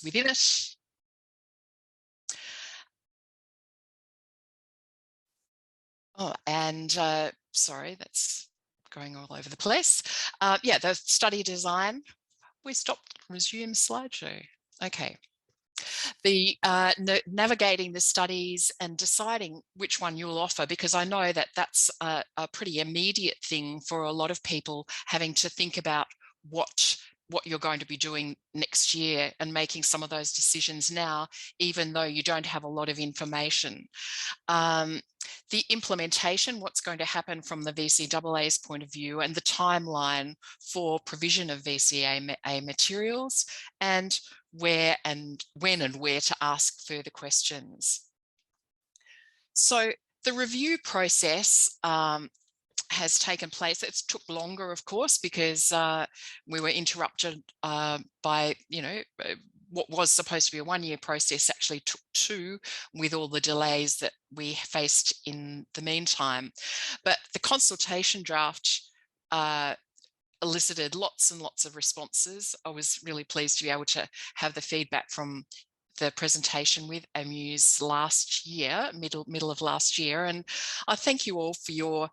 topics within it. Oh, and sorry, that's going all over the place. Yeah, the study design. We stopped, resume slideshow. Okay. The navigating the studies and deciding which one you'll offer, because I know that that's a pretty immediate thing for a lot of people, having to think about what you're going to be doing next year and making some of those decisions now, even though you don't have a lot of information. The implementation, what's going to happen from the VCAA's point of view, and the timeline for provision of VCAA materials, and where and when and where to ask further questions. So the review process has taken place. It took longer, of course, because we were interrupted by, what was supposed to be a one-year process actually took 2, with all the delays that we faced in the meantime. But the consultation draft elicited lots and lots of responses. I was really pleased to be able to have the feedback from the presentation with Amuse last year, middle of last year. And I thank you all for your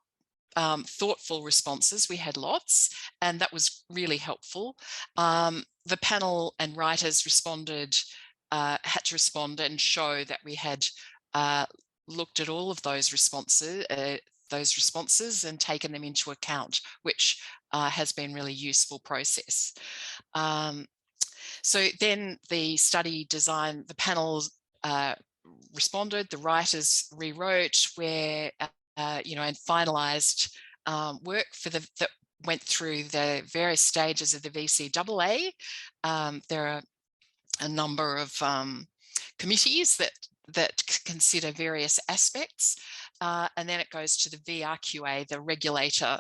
thoughtful responses. We had lots, and that was really helpful. The panel and writers responded, had to respond and show that we had looked at all of those responses and taken them into account, which has been really useful process. So then the study design, the panel responded, the writers rewrote, where and finalised work for that went through the various stages of the VCAA. There are a number of committees that consider various aspects, and then it goes to the VRQA, the regulator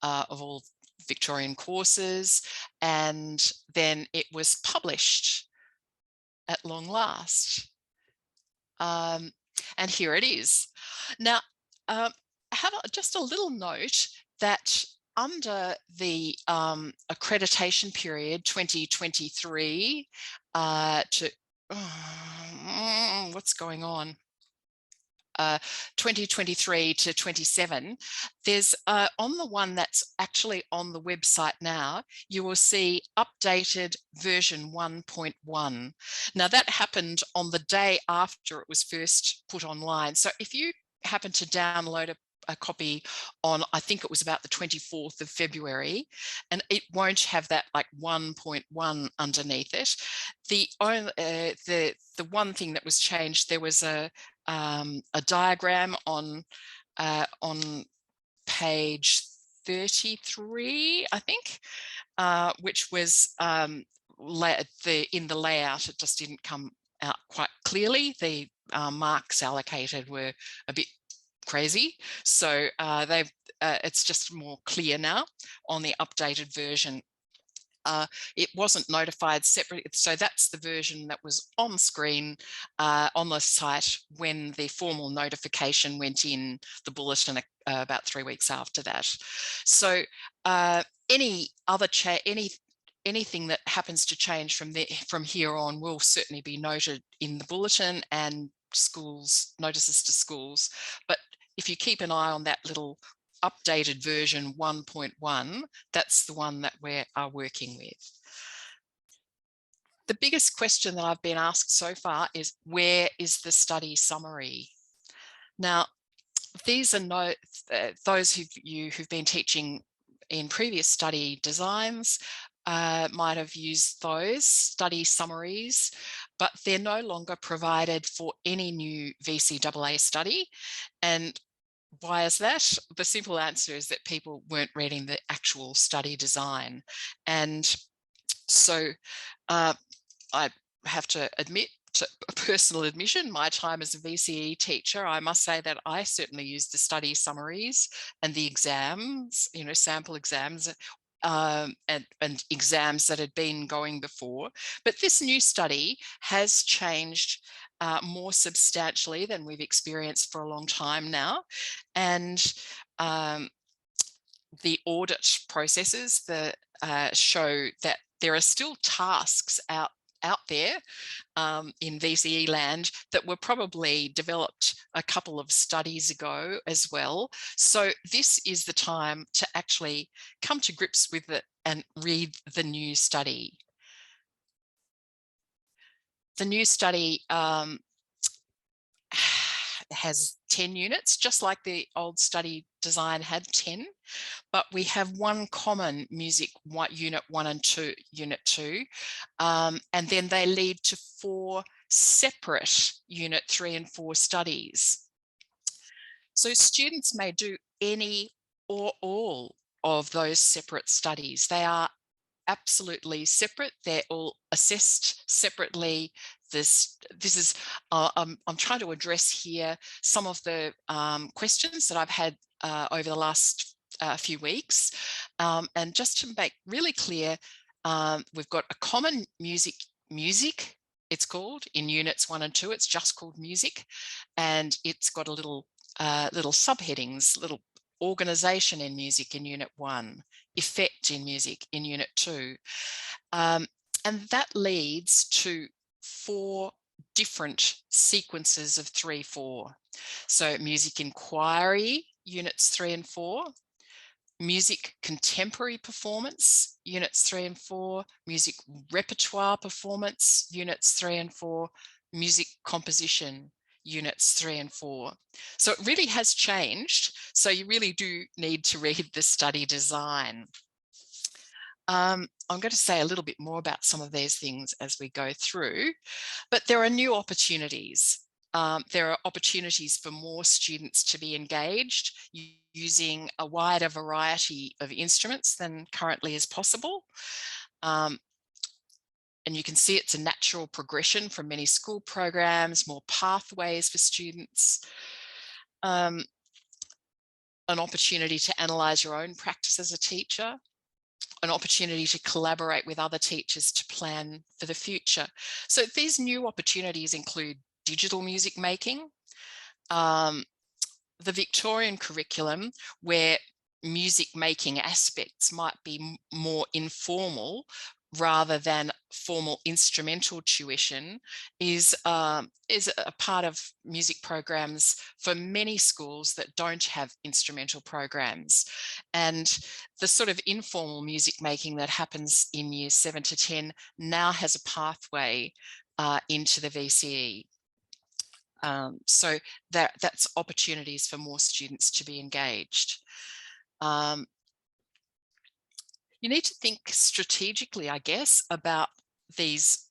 of all Victorian courses, and then it was published at long last. And here it is. Now, have just a little note that under the accreditation period 2023 to what's going on? 2023 to 27, there's on the one that's actually on the website now, you will see updated version 1.1. Now that happened on the day after it was first put online. So if you happen to download a copy on, I think it was about the 24th of February, and it won't have that like 1.1 underneath it. The one thing that was changed, there was a diagram on page 33, I think, which was in the layout, it just didn't come out quite clearly. The marks allocated were a bit crazy, so it's just more clear now on the updated version. It wasn't notified separately, so that's the version that was on screen on the site when the formal notification went in the bulletin about 3 weeks after that. So any other anything that happens to change from here on will certainly be noted in the bulletin and notices to schools. But if you keep an eye on that little updated version 1.1, that's the one that we are working with. The biggest question that I've been asked so far is, where is the study summary? Now, these are those who've been teaching in previous study designs might have used those study summaries, but they're no longer provided for any new VCAA study. And why is that? The simple answer is that people weren't reading the actual study design. And so I have to admit, to a personal admission, my time as a VCE teacher, I must say that I certainly used the study summaries and the exams, sample exams, and exams that had been going before. But this new study has changed more substantially than we've experienced for a long time now. And the audit processes that show that there are still tasks out out there in VCE land that were probably developed a couple of studies ago as well. So this is the time to actually come to grips with it and read the new study. The new study has 10 units, just like the old study design had 10, but we have one common music unit 1 and 2, unit 2, and then they lead to 4 separate unit 3 and 4 studies. So students may do any or all of those separate studies. They are absolutely separate. They're all assessed separately. This is I'm trying to address here some of the questions that I've had over the last few weeks, and just to make really clear, we've got a common music it's called in units 1 and 2. It's just called music, and it's got a little subheadings, little organization in music in unit 1, effect in music in unit 2, and that leads to 4 different sequences of 3-4. So music inquiry, units 3 and 4, music contemporary performance, units 3 and 4, music repertoire performance, units 3 and 4, music composition, units 3 and 4. So it really has changed. So you really do need to read the study design. I'm going to say a little bit more about some of these things as we go through, but there are new opportunities. There are opportunities for more students to be engaged using a wider variety of instruments than currently is possible. And you can see it's a natural progression from many school programs, more pathways for students, an opportunity to analyse your own practice as a teacher, an opportunity to collaborate with other teachers to plan for the future. So these new opportunities include digital music making, the Victorian curriculum, where music making aspects might be more informal rather than formal instrumental tuition, is a part of music programs for many schools that don't have instrumental programs. And the sort of informal music making that happens in years 7 to 10 now has a pathway into the VCE. So that's opportunities for more students to be engaged. You need to think strategically, I guess, about these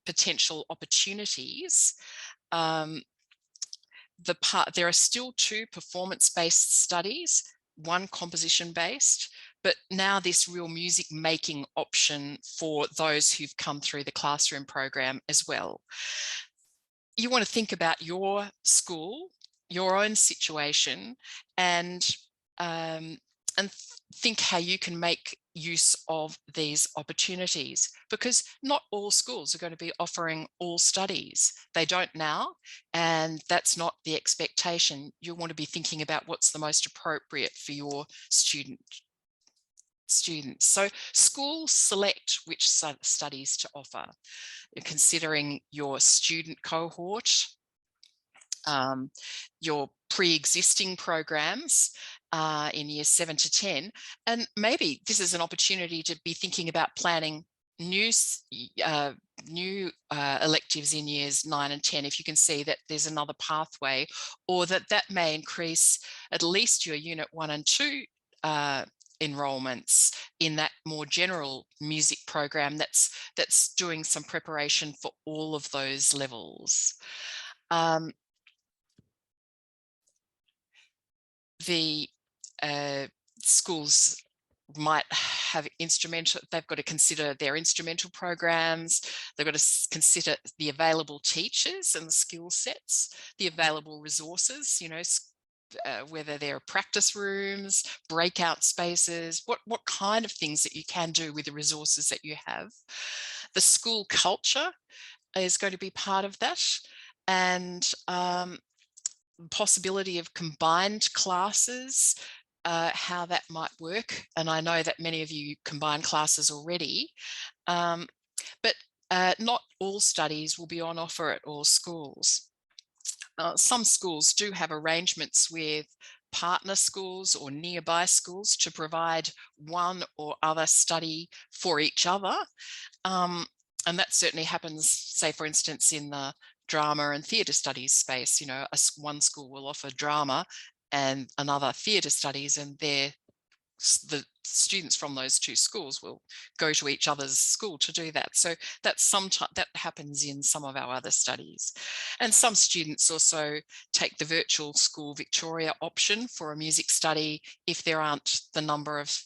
potential opportunities. There are still 2 performance-based studies, 1 composition-based, but now this real music making option for those who've come through the classroom program as well. You want to think about your school, your own situation, and think how you can make use of these opportunities, because not all schools are going to be offering all studies. They don't now, and that's not the expectation. You want to be thinking about what's the most appropriate for your students. So schools select which studies to offer, considering your student cohort, your pre-existing programs in years 7 to 10, and maybe this is an opportunity to be thinking about planning new electives in years 9 and 10 if you can see that there's another pathway, or that may increase at least your unit 1 and 2 enrollments in that more general music program that's doing some preparation for all of those levels. The schools might have they've got to consider their instrumental programs, they've got to consider the available teachers and the skill sets, the available resources, whether there are practice rooms, breakout spaces, what kind of things that you can do with the resources that you have. The school culture is going to be part of that, and possibility of combined classes, how that might work. And I know that many of you combine classes already, but Not all studies will be on offer at all schools. Some schools do have arrangements with partner schools or nearby schools to provide one or other study for each other. And that certainly happens, say, for instance, in the drama and theatre studies space. You know, one school will offer drama and another theatre studies, and the students from those two schools will go to each other's school to do that. So that's that happens in some of our other studies. And some students also take the virtual school Victoria option for a music study if there aren't the number of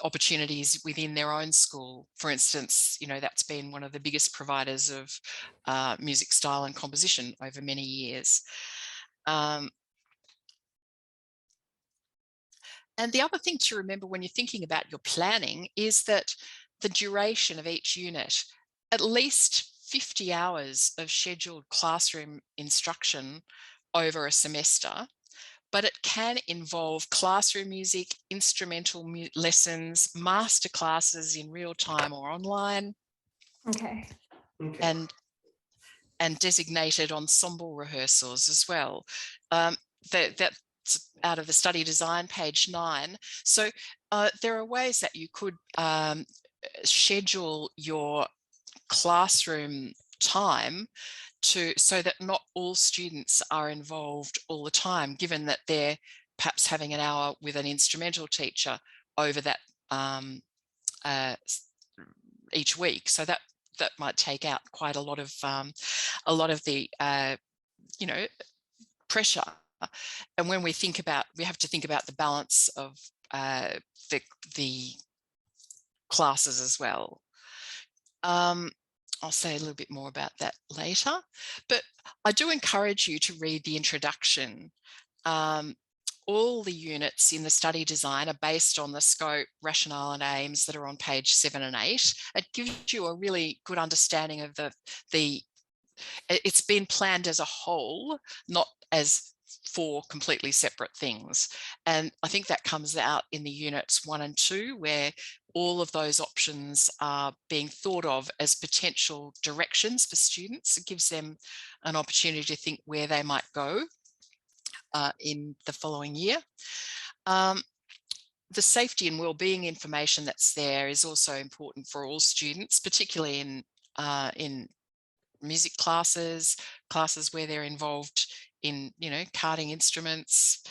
opportunities within their own school. For instance, you know, that's been one of the biggest providers of music style and composition over many years. And the other thing to remember when you're thinking about your planning is that the duration of each unit, at least 50 hours of scheduled classroom instruction over a semester, but it can involve classroom music, instrumental lessons, master classes in real time or online, Okay. and designated ensemble rehearsals as well. That's out of the study design, page 9. So there are ways that you could schedule your classroom time so that not all students are involved all the time, given that they're perhaps having an hour with an instrumental teacher over that each week. So that might take out quite a lot of the you know, pressure. And when we have to think about the balance of the classes as well. I'll say a little bit more about that later, but I do encourage you to read the introduction. All the units in the study design are based on the scope, rationale and aims that are on page 7 and 8. It gives you a really good understanding of it's been planned as a whole, not as 4 completely separate things. And I think that comes out in the units 1 and 2, where all of those options are being thought of as potential directions for students. It gives them an opportunity to think where they might go in the following year. The safety and wellbeing information that's there is also important for all students, particularly in music classes where they're involved in, you know, carding instruments,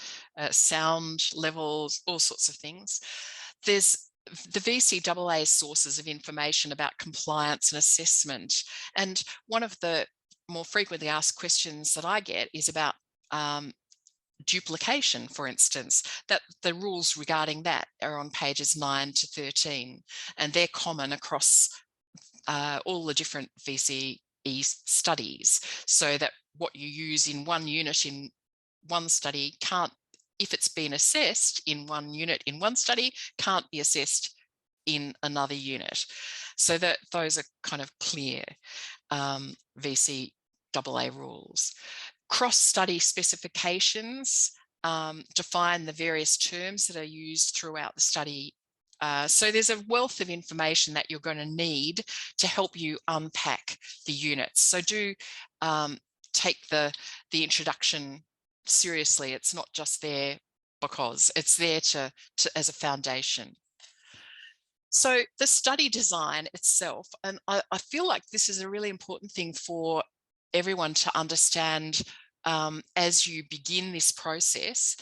sound levels, all sorts of things. There's the VCAA sources of information about compliance and assessment. And one of the more frequently asked questions that I get is about duplication, for instance, that the rules regarding that are on pages 9 to 13, and they're common across all the different VCE studies, so that what you use in one unit in one study can't, if it's been assessed in one unit in one study, can't be assessed in another unit. So that those are kind of clear VCAA rules. Cross-study specifications define the various terms that are used throughout the study. So there's a wealth of information that you're going to need to help you unpack the units. So do take the introduction seriously. It's not just there because it's there as a foundation. So the study design itself, and I feel like this is a really important thing for everyone to understand as you begin this process.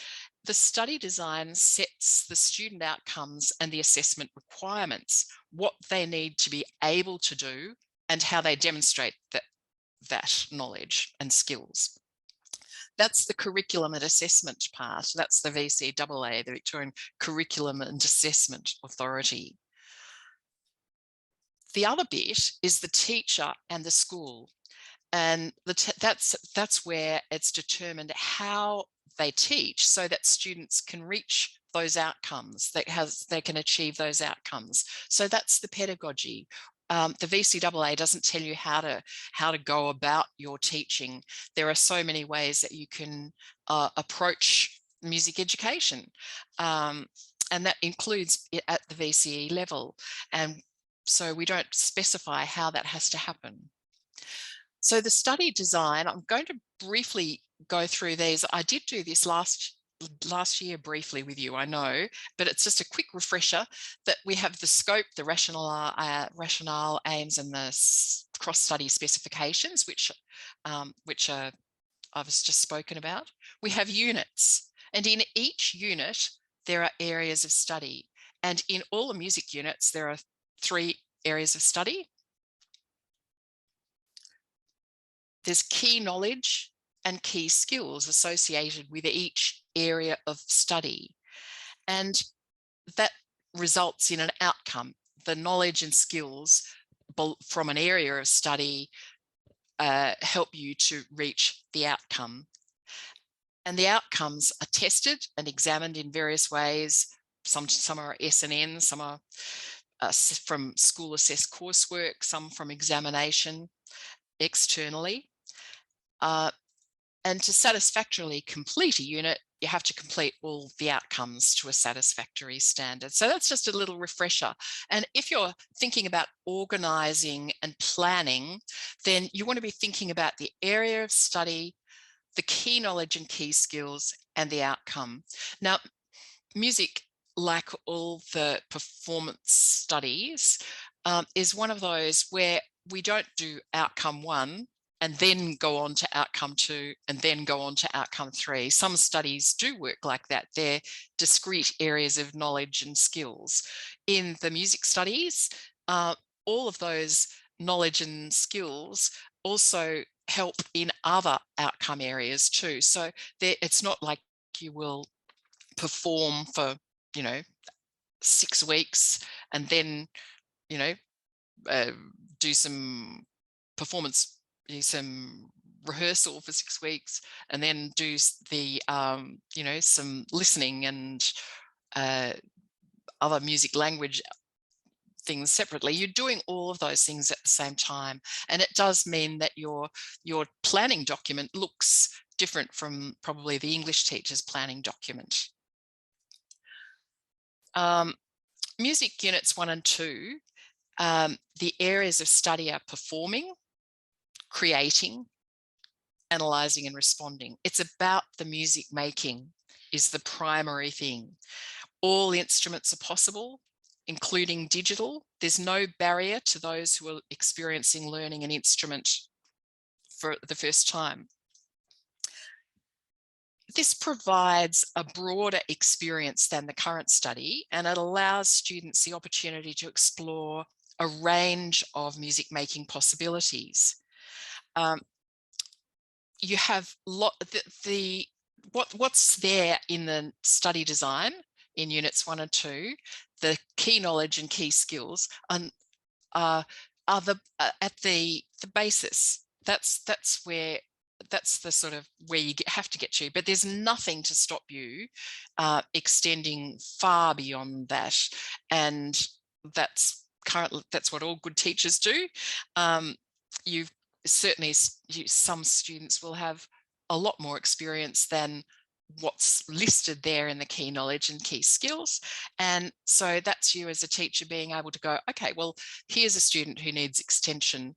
The study design sets the student outcomes and the assessment requirements, what they need to be able to do and how they demonstrate that knowledge and skills. That's the curriculum and assessment part. That's the VCAA, the Victorian Curriculum and Assessment Authority. The other bit is the teacher and the school. And that's where it's determined how they teach so that students can reach those outcomes, they can achieve those outcomes. So that's the pedagogy. The VCAA doesn't tell you how to go about your teaching. There are so many ways that you can approach music education, and that includes it at the VCE level. And so we don't specify how that has to happen. So the study design, I'm going to briefly go through these. I did do this last year briefly with you, I know, but it's just a quick refresher that we have the scope, the rationale, aims, and the cross-study specifications, which I've just spoken about. We have units, and in each unit there are areas of study, and in all the music units there are 3 areas of study. There's key knowledge and key skills associated with each area of study, and that results in an outcome. The knowledge and skills from an area of study help you to reach the outcome. And the outcomes are tested and examined in various ways. Some are S&N, some are from school assessed coursework, some from examination externally. And to satisfactorily complete a unit, you have to complete all the outcomes to a satisfactory standard. So that's just a little refresher. And if you're thinking about organising and planning, then you want to be thinking about the area of study, the key knowledge and key skills, and the outcome. Now, music, like all the performance studies, is one of those where we don't do outcome 1 and then go on to outcome 2 and then go on to outcome 3. Some studies do work like that. They're discrete areas of knowledge and skills. In the music studies, all of those knowledge and skills also help in other outcome areas too. So it's not like you will perform for, 6 weeks and then, do some performance, some rehearsal for 6 weeks, and then do the, some listening and other music language things separately. You're doing all of those things at the same time, and it does mean that your planning document looks different from probably the English teacher's planning document. Music units 1 and 2, the areas of study are performing, creating, analysing and responding. It's about the music making is the primary thing. All instruments are possible, including digital. There's no barrier to those who are experiencing learning an instrument for the first time. This provides a broader experience than the current study, and it allows students the opportunity to explore a range of music making possibilities. You have what's there in the study design in units 1 and 2, the key knowledge and key skills are at the basis. That's the sort of where you have to get to, but there's nothing to stop you extending far beyond that. And that's what all good teachers do. Some students will have a lot more experience than what's listed there in the key knowledge and key skills. And so that's you as a teacher being able to go, okay, well, here's a student who needs extension,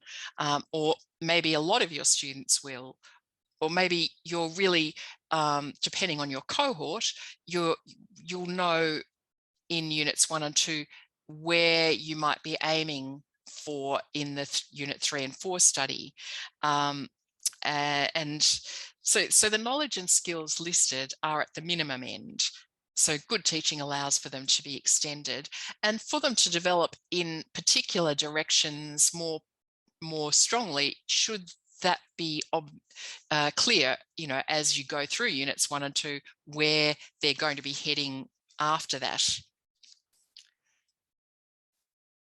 or maybe a lot of your students will, or maybe you're really, depending on your cohort, you'll know in units 1 and 2 where you might be aiming for in the unit 3 and 4 study. And so the knowledge and skills listed are at the minimum end. So good teaching allows for them to be extended and for them to develop in particular directions more strongly, should that be clear, as you go through units 1 and 2, where they're going to be heading after that.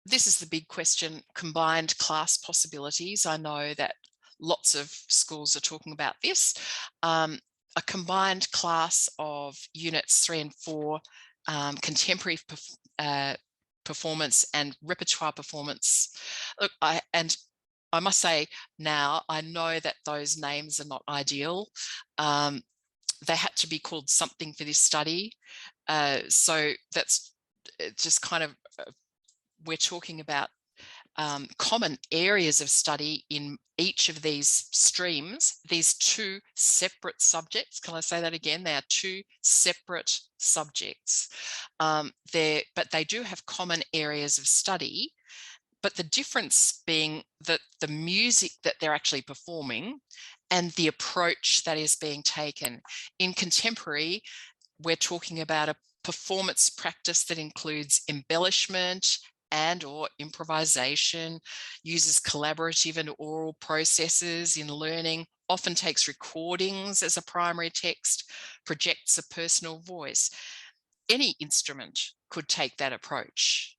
This is the big question, combined class possibilities. I know that lots of schools are talking about this. A combined class of units 3 and 4, contemporary performance and repertoire performance. Look, I must say now, I know that those names are not ideal. They had to be called something for this study. So that's just kind of, we're talking about common areas of study in each of these streams, these two separate subjects. Can I say that again? They are two separate subjects. But they do have common areas of study, but the difference being that the music that they're actually performing and the approach that is being taken. In contemporary, we're talking about a performance practice that includes embellishment and or improvisation, uses collaborative and oral processes in learning, often takes recordings as a primary text, projects a personal voice. Any instrument could take that approach.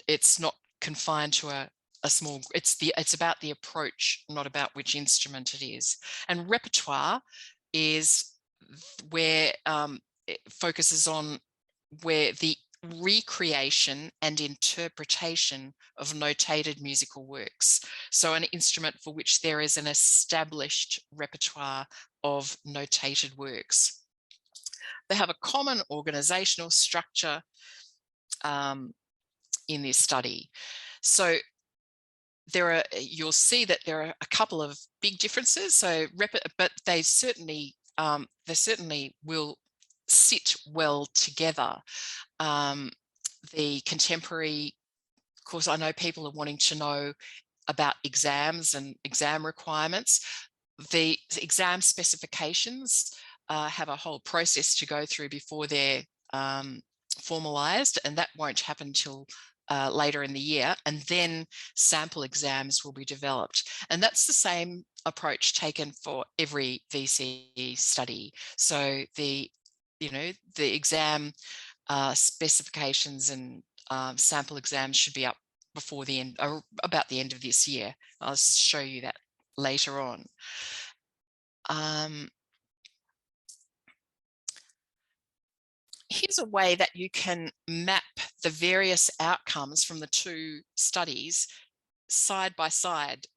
It's not confined to a small, it's about the approach, not about which instrument it is. And repertoire is where it focuses on where the recreation and interpretation of notated musical works. So an instrument for which there is an established repertoire of notated works. They have a common organizational structure in this study. So you'll see that there are a couple of big differences. So, but they certainly will sit well together. The contemporary, of course, I know people are wanting to know about exams and exam requirements. The exam specifications have a whole process to go through before they're formalized, and that won't happen till later in the year, and then sample exams will be developed. And that's the same approach taken for every VCE study. So the exam specifications and sample exams should be up before the end, or about the end of this year. I'll show you that later on. Here's a way that you can map the various outcomes from the two studies side by side.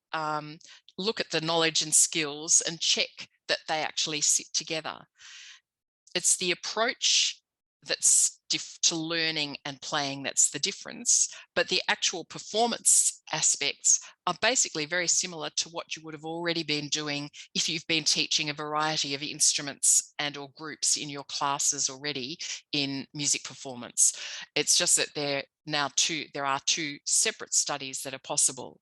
Look at the knowledge and skills and check that they actually sit together. It's the approach that's to learning and playing that's the difference, but the actual performance aspects are basically very similar to what you would have already been doing if you've been teaching a variety of instruments and or groups in your classes already in music performance. It's just that there are two separate studies that are possible.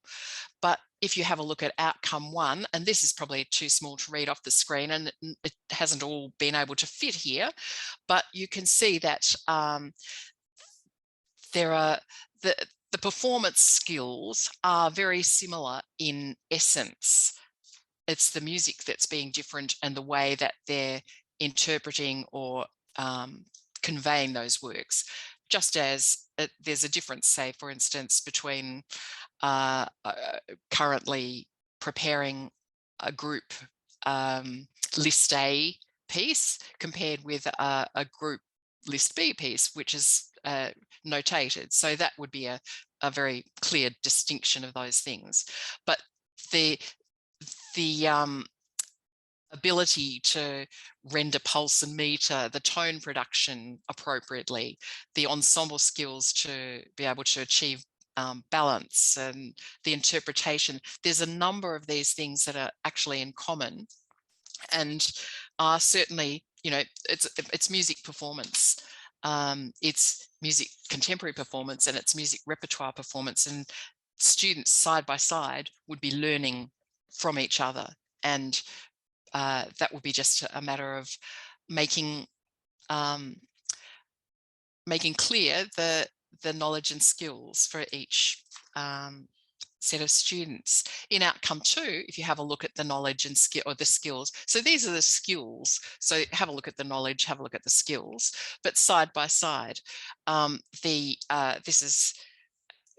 But if you have a look at outcome one, and this is probably too small to read off the screen and it hasn't all been able to fit here, but you can see that there are the performance skills are very similar in essence. It's the music that's being different and the way that they're interpreting or conveying those works. Just as there's a difference, say, for instance, between currently preparing a group list A piece compared with a group list B piece, which is notated. So that would be a very clear distinction of those things. But the ability to render pulse and meter, the tone production appropriately, the ensemble skills to be able to achieve balance and the interpretation. There's a number of these things that are actually in common and are certainly, it's music performance. It's music contemporary performance and it's music repertoire performance, and students side by side would be learning from each other, and that would be just a matter of making clear the knowledge and skills for each set of students. In outcome two, if you have a look at the knowledge and skill, or the skills, so these are the skills, so have a look at the knowledge, have a look at the skills, but side by side, this is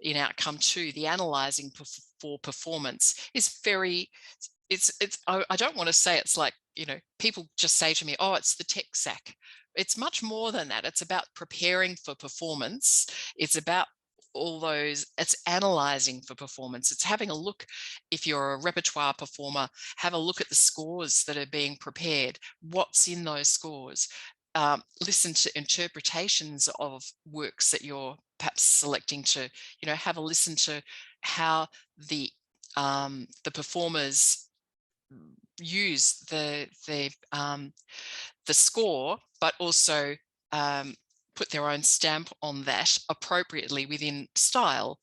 in outcome two, the analyzing for performance is very, I don't want to say it's like, people just say to me, oh, it's the tech sack. It's much more than that. It's about preparing for performance. It's about all those, it's analyzing for performance. It's having a look, if you're a repertoire performer, have a look at the scores that are being prepared. What's in those scores? listen to interpretations of works that you're perhaps selecting to, have a listen to how the performers use the score, but also put their own stamp on that appropriately within style.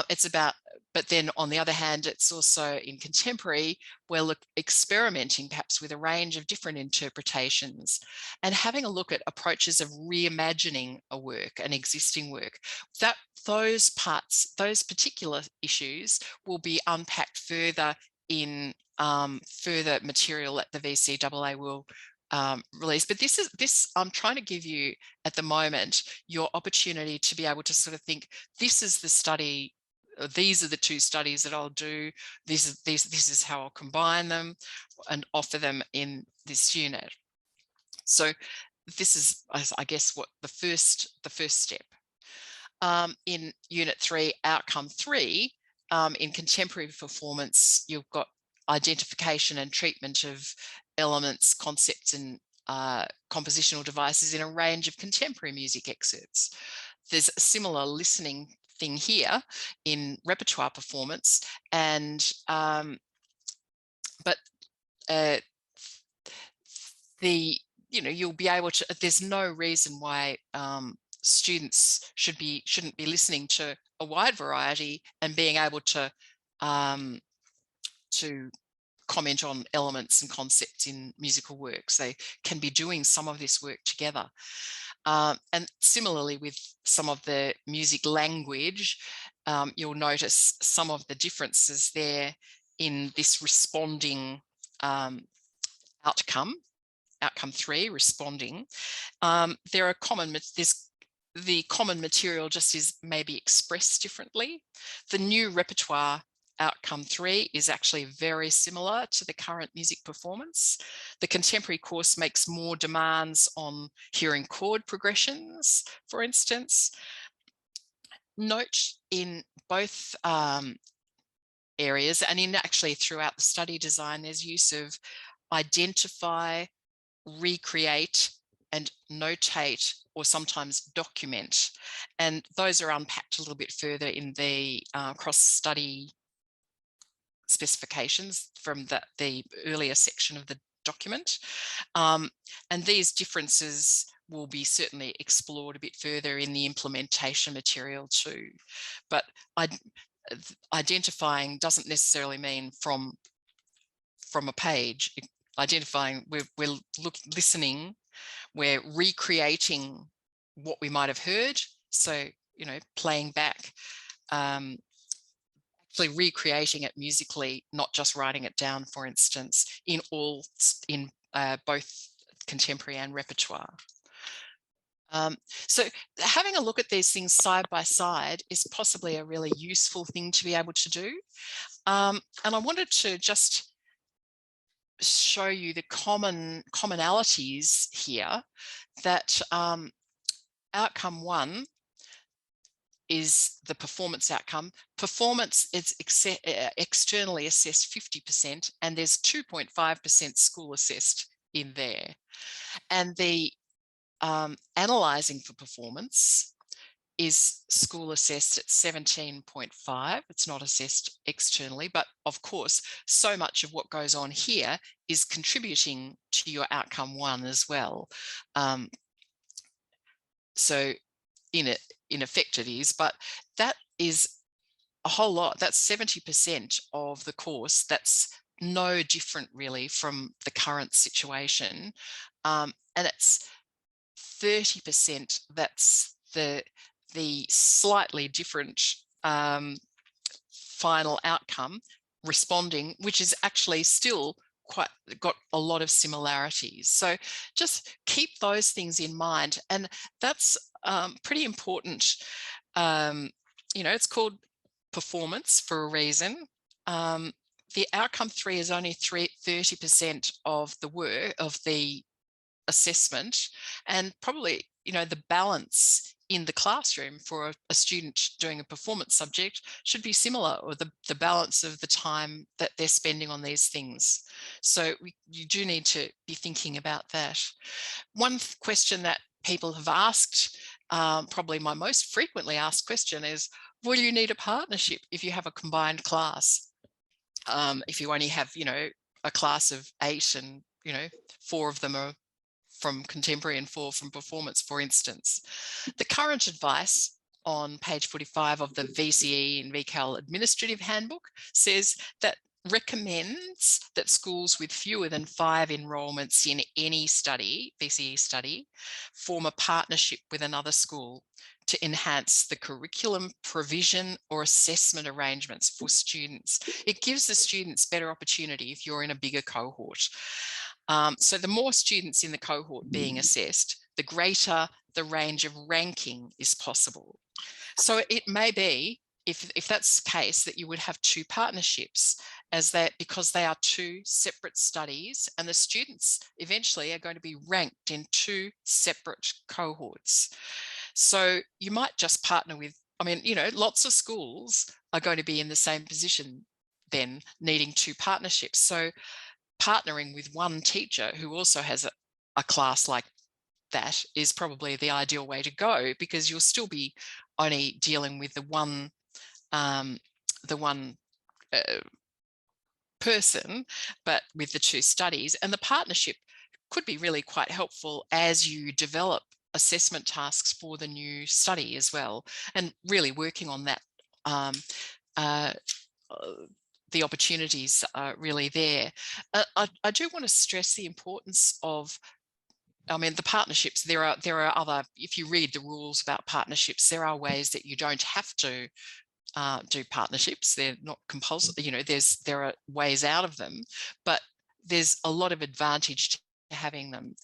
It's about, but then on the other hand, it's also in contemporary, we're experimenting perhaps with a range of different interpretations and having a look at approaches of reimagining a work, an existing work. Those parts, those particular issues will be unpacked further in further material that the VCAA will release. But this I'm trying to give you at the moment your opportunity to be able to sort of think, this is the study, these are the two studies that I'll do, this is how I'll combine them and offer them in this unit. So this is, I guess, what the first step. In Unit 3, Outcome 3, in contemporary performance, you've got identification and treatment of elements, concepts, and compositional devices in a range of contemporary music excerpts. There's a similar listening thing here in repertoire performance, and but you'll be able to. There's no reason why students shouldn't be listening to a wide variety and being able to comment on elements and concepts in musical works. They can be doing some of this work together. And similarly with some of the music language, you'll notice some of the differences there in this responding outcome 3, responding. There are the common material just is maybe expressed differently. The new repertoire Outcome 3 is actually very similar to the current music performance. The contemporary course makes more demands on hearing chord progressions, for instance. Note in both areas, and in actually throughout the study design, there's use of identify, recreate, and notate, or sometimes document. And those are unpacked a little bit further in the cross-study specifications from the earlier section of the document. And these differences will be certainly explored a bit further in the implementation material too. But identifying doesn't necessarily mean from a page. Identifying, we're listening, we're recreating what we might have heard. So, playing back, actually recreating it musically, not just writing it down, for instance, in both contemporary and repertoire. So having a look at these things side by side is possibly a really useful thing to be able to do. And I wanted to just show you the commonalities here, that outcome 1 is the performance outcome. Performance is externally assessed 50%, and there's 2.5% school assessed in there. And the analysing for performance is school assessed at 17.5. It's not assessed externally, but of course, so much of what goes on here is contributing to your outcome 1 as well. So in effect it is, but that is a whole lot. That's 70% of the course. That's no different really from the current situation. And it's 30% that's the slightly different final outcome, responding, which is actually still got a lot of similarities. So just keep those things in mind, and that's pretty important. It's called performance for a reason. The outcome 3 is only 30% of the work of the assessment, and probably the balance in the classroom for a student doing a performance subject should be similar, or the balance of the time that they're spending on these things. So you do need to be thinking about that. One question that people have asked, probably my most frequently asked question, is, will you need a partnership if you have a combined class? If you only have, a class of 8 and, 4 of them are from contemporary and 4 from performance, for instance. The current advice on page 45 of the VCE and VCAA Administrative Handbook says that recommends that schools with fewer than 5 enrolments in any study, VCE study, form a partnership with another school to enhance the curriculum provision or assessment arrangements for students. It gives the students better opportunity if you're in a bigger cohort. So the more students in the cohort being assessed, the greater the range of ranking is possible. So it may be, if that's the case, that you would have 2 partnerships, because they are 2 separate studies, and the students eventually are going to be ranked in 2 separate cohorts. So you might just partner with, lots of schools are going to be in the same position then, needing 2 partnerships. So partnering with one teacher who also has a class like that is probably the ideal way to go, because you'll still be only dealing with the one person, but with the 2 studies. And the partnership could be really quite helpful as you develop assessment tasks for the new study as well, and really working on that. The opportunities are really there. I do want to stress the importance of, the partnerships. There are other, if you read the rules about partnerships, there are ways that you don't have to do partnerships. They're not compulsory, there are ways out of them, but there's a lot of advantage to having them,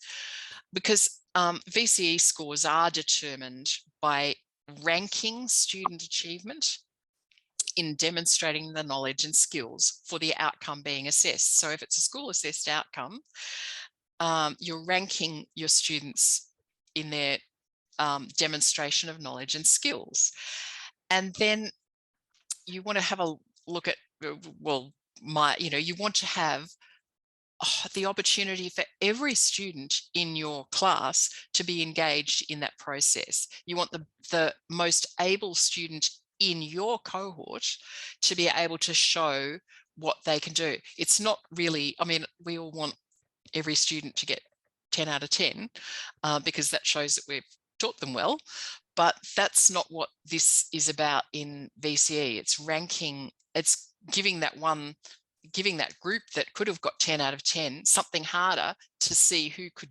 because VCE scores are determined by ranking student achievement in demonstrating the knowledge and skills for the outcome being assessed. So if it's a school assessed outcome, you're ranking your students in their demonstration of knowledge and skills. And then you want to have a look at, you want to have the opportunity for every student in your class to be engaged in that process. You want the most able student in your cohort to be able to show what they can do. It's not really, we all want every student to get 10 out of 10 because that shows that we've taught them well, but that's not what this is about in VCE. It's ranking, it's giving that group that could have got 10 out of 10 something harder to see who could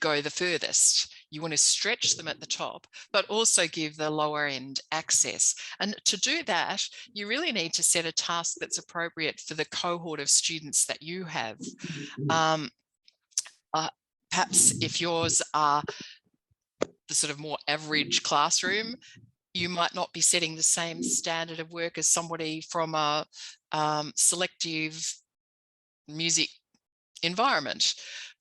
go the furthest. You want to stretch them at the top, but also give the lower end access. And to do that, you really need to set a task that's appropriate for the cohort of students that you have. Perhaps if yours are the sort of more average classroom, you might not be setting the same standard of work as somebody from a selective music environment,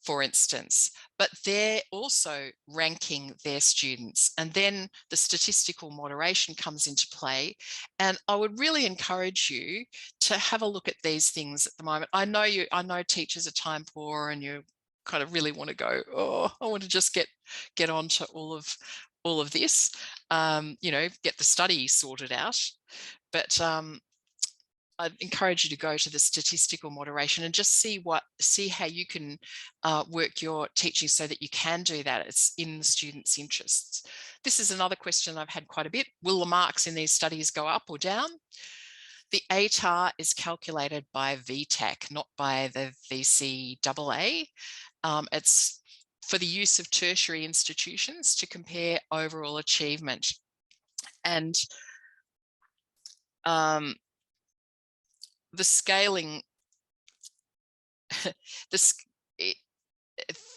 for instance, but they're also ranking their students, and then the statistical moderation comes into play. And I would really encourage you to have a look at these things at the moment. I know teachers are time poor, and you kind of really want to go, oh, I want to just get on to all of this, get the study sorted out. But I'd encourage you to go to the statistical moderation and just see how you can work your teaching so that you can do that. It's in the students' interests. This is another question I've had quite a bit. Will the marks in these studies go up or down? The ATAR is calculated by VTAC, not by the VCAA. It's for the use of tertiary institutions to compare overall achievement. And the scaling, the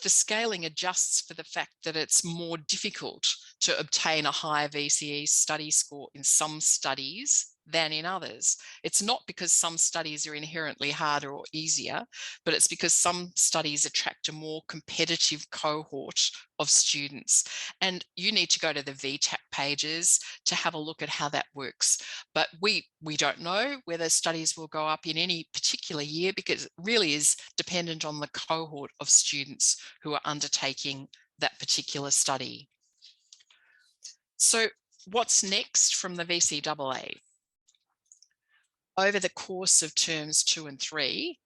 scaling adjusts for the fact that it's more difficult to obtain a high VCE study score in some studies than in others. It's not because some studies are inherently harder or easier, but it's because some studies attract a more competitive cohort of students. And you need to go to the VCAA pages to have a look at how that works. But we don't know whether studies will go up in any particular year, because it really is dependent on the cohort of students who are undertaking that particular study. So what's next from the VCAA? Over the course of terms 2 and 3,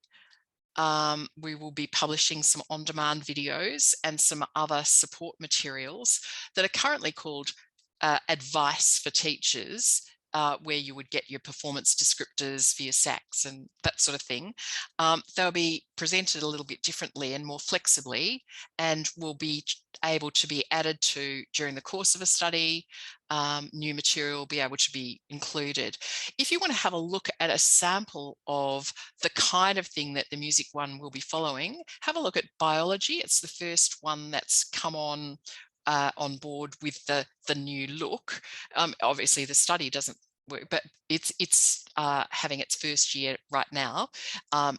we will be publishing some on-demand videos and some other support materials that are currently called advice for teachers, where you would get your performance descriptors for your SACs and that sort of thing. They'll be presented a little bit differently and more flexibly, and will be able to be added to during the course of a study. New material will be able to be included. If you want to have a look at a sample of the kind of thing that the music one will be following, have a look at biology. It's the first one that's come on board with the new look. Obviously the study doesn't work, but it's having its first year right now,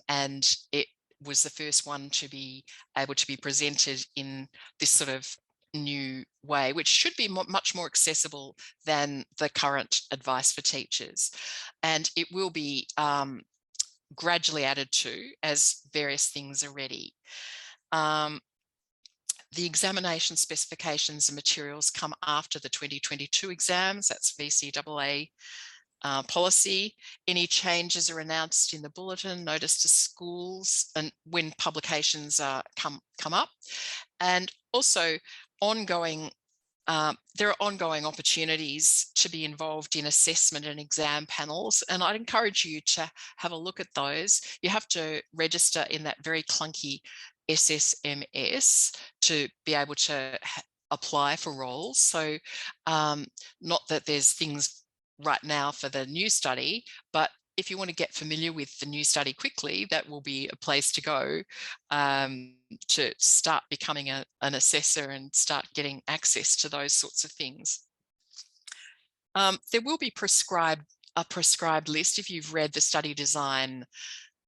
and it was the first one to be able to be presented in this sort of new way, which should be much more accessible than the current advice for teachers. And it will be gradually added to as various things are ready. The examination specifications and materials come after the 2022 exams. That's VCAA policy. Any changes are announced in the bulletin, notice to schools, and when publications come up. And also ongoing, there are ongoing opportunities to be involved in assessment and exam panels, and I'd encourage you to have a look at those. You have to register in that very clunky SSMS to be able to apply for roles. So not that there's things right now for the new study, but if you want to get familiar with the new study quickly, that will be a place to go to start becoming an assessor and start getting access to those sorts of things. There will be a prescribed list. If you've read the study design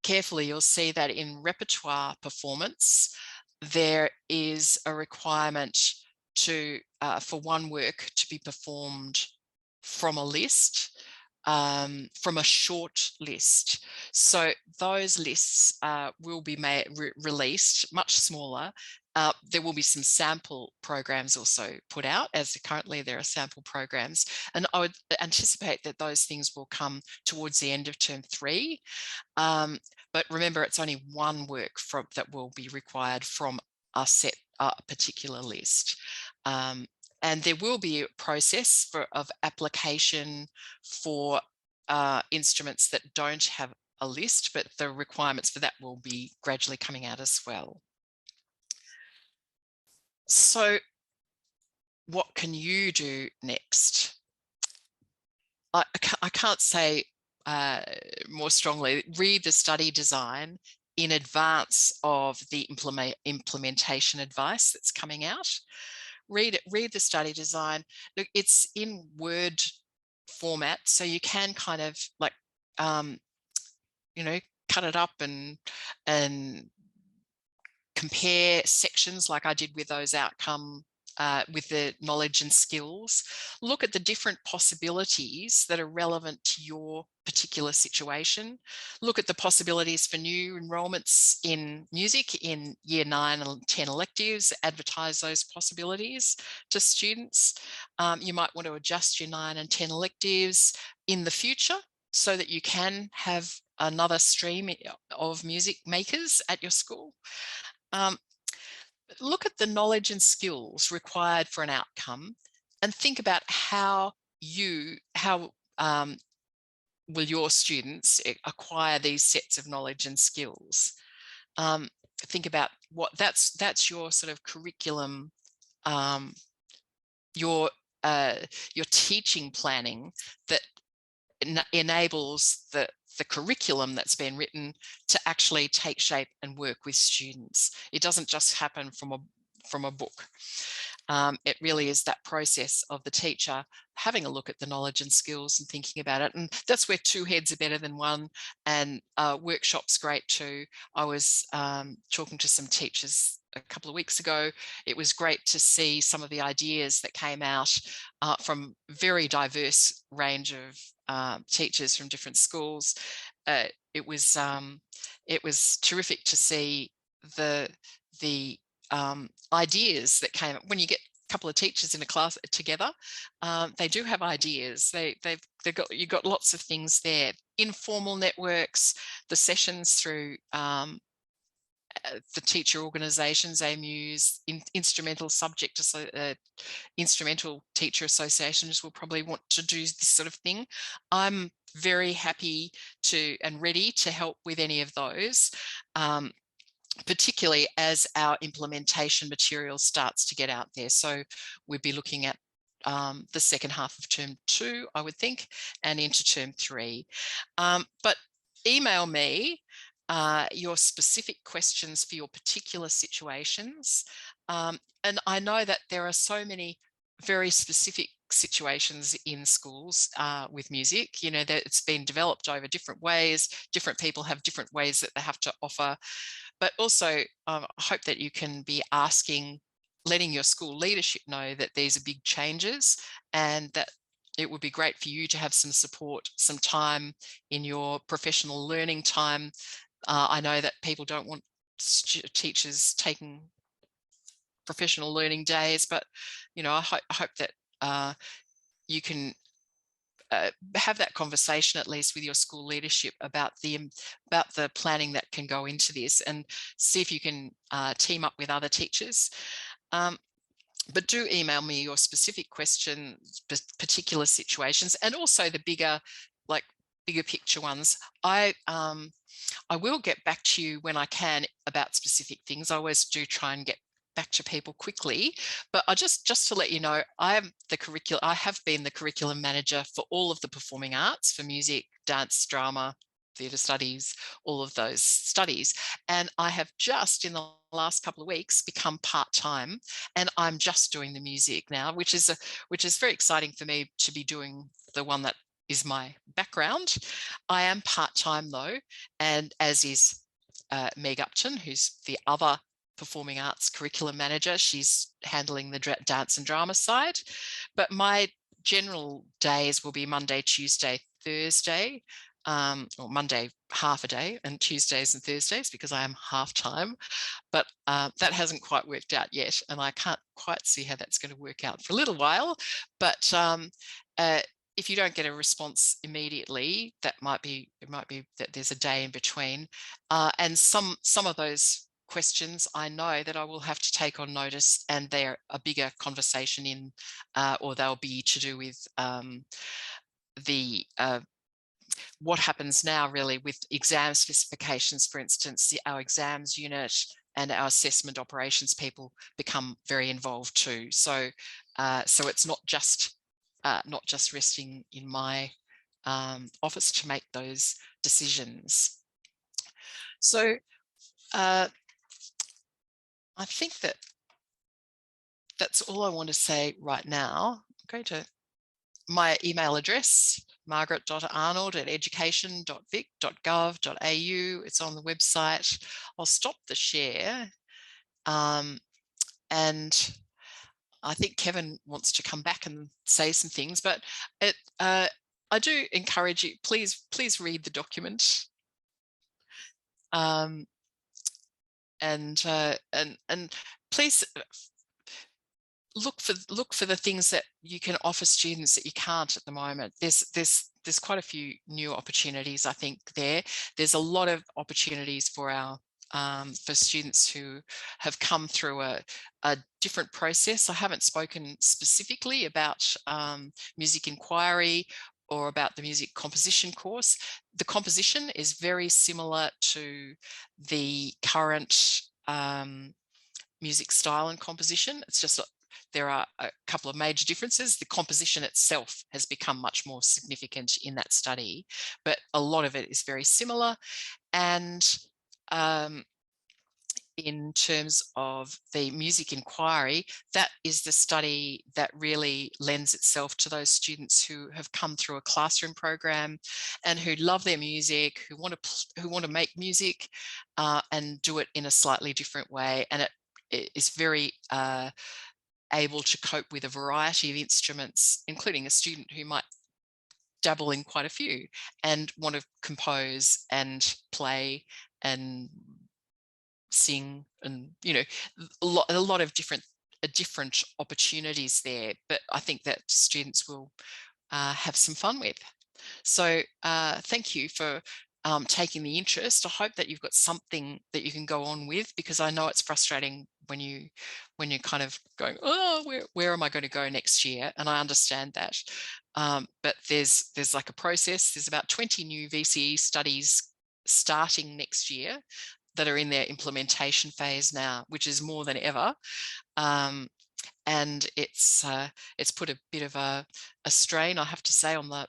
carefully, you'll see that in repertoire performance, there is a requirement to for one work to be performed from a list, from a short list. So those lists will be released much smaller. There will be some sample programs also put out, as currently there are sample programs, and I would anticipate that those things will come towards the end of term 3. But remember, it's only one work that will be required from a particular list. And there will be a process of application for instruments that don't have a list, but the requirements for that will be gradually coming out as well. So what can you do next? I can't say more strongly. Read the study design in advance of the implementation advice that's coming out. Read the study design. Look, it's in Word format, so you can kind of like you know, cut it up and compare sections like I did with those outcome with the knowledge and skills. Look at the different possibilities that are relevant to your particular situation. Look at the possibilities for new enrolments in music in year 9 and 10 electives. Advertise those possibilities to students. You might want to adjust your 9 and 10 electives in the future so that you can have another stream of music makers at your school. Look at the knowledge and skills required for an outcome and think about how will your students acquire these sets of knowledge and skills. Think about what that's your sort of curriculum, your teaching planning that enables the curriculum that's been written to actually take shape and work with students. It doesn't just happen from a book. It really is that process of the teacher having a look at the knowledge and skills and thinking about it. And that's where two heads are better than one. And workshops great too. I was talking to some teachers a couple of weeks ago. It was great to see some of the ideas that came out from very diverse range of teachers from different schools. It was terrific to see the ideas that came when you get a couple of teachers in a class together. They do have ideas. You've got lots of things there. Informal networks, the sessions through the teacher organisations, AMUs, instrumental instrumental teacher associations will probably want to do this sort of thing. I'm very happy to and ready to help with any of those. Particularly as our implementation material starts to get out there. So we'd be looking at the second half of term 2, I would think, and into term 3. But email me your specific questions for your particular situations. And I know that there are so many very specific situations in schools with music, you know, that it's been developed over different ways. Different people have different ways that they have to offer. But also, I hope that you can be letting your school leadership know that these are big changes and that it would be great for you to have some support, some time in your professional learning time. I know that people don't want teachers taking professional learning days, but, you know, I hope that you can have that conversation at least with your school leadership about the planning that can go into this, and see if you can team up with other teachers. But do email me your specific questions, particular situations, and also the bigger picture ones. I will get back to you when I can about specific things. I always do try and get back to people quickly, but I just to let you know, I have been the curriculum manager for all of the performing arts, for music, dance, drama, theatre studies, all of those studies. And I have just in the last couple of weeks become part-time, and I'm just doing the music now, which is very exciting for me to be doing the one that is my background. I am part-time though, and as is Meg Upton, who's the other performing arts curriculum manager. She's handling the dance and drama side, but my general days will be Monday, Tuesday, Thursday, or Monday half a day and Tuesdays and Thursdays, because I am half-time. But that hasn't quite worked out yet, and I can't quite see how that's going to work out for a little while. But if you don't get a response immediately, it might be that there's a day in between, and some of those questions I know that I will have to take on notice, and they're a bigger conversation or they'll be to do with what happens now really with exam specifications. For instance, our exams unit and our assessment operations people become very involved too. So it's not just resting in my office to make those decisions. So I think that's all I want to say right now. I'm going to my email address, margaret.arnold@education.vic.gov.au. It's on the website. I'll stop the share. And I think Kevin wants to come back and say some things, but I do encourage you, please read the document. And please look for the things that you can offer students that you can't at the moment. There's quite a few new opportunities, I think. There's a lot of opportunities for for students who have come through a different process. I haven't spoken specifically about music inquiry or about the music composition course. The composition is very similar to the current music style and composition. It's just there are a couple of major differences. The composition itself has become much more significant in that study, but a lot of it is very similar. And in terms of the music inquiry, that is the study that really lends itself to those students who have come through a classroom program and who love their music, who want to make music and do it in a slightly different way. And it is very able to cope with a variety of instruments, including a student who might dabble in quite a few and want to compose and play and sing, and a lot of different opportunities there, but I think that students will have some fun with. So thank you for taking the interest. I hope that you've got something that you can go on with, because I know it's frustrating when you're kind of going, oh, where am I going to go next year? And I understand that. But there's like a process. There's about 20 new VCE studies starting next year that are in their implementation phase now, which is more than ever. And it's put a bit of a strain, I have to say, on the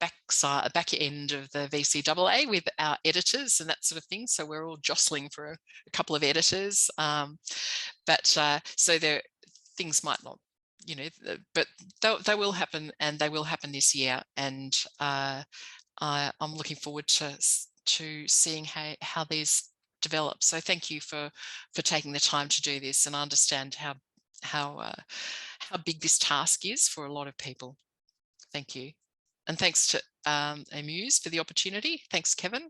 back end of the VCAA with our editors and that sort of thing. So we're all jostling for a couple of editors. But so things might not, but they will happen, and they will happen this year. And I'm looking forward to seeing how these develop. So thank you for taking the time to do this, and I understand how big this task is for a lot of people. Thank you. And thanks to Amuse for the opportunity. Thanks, Kevin.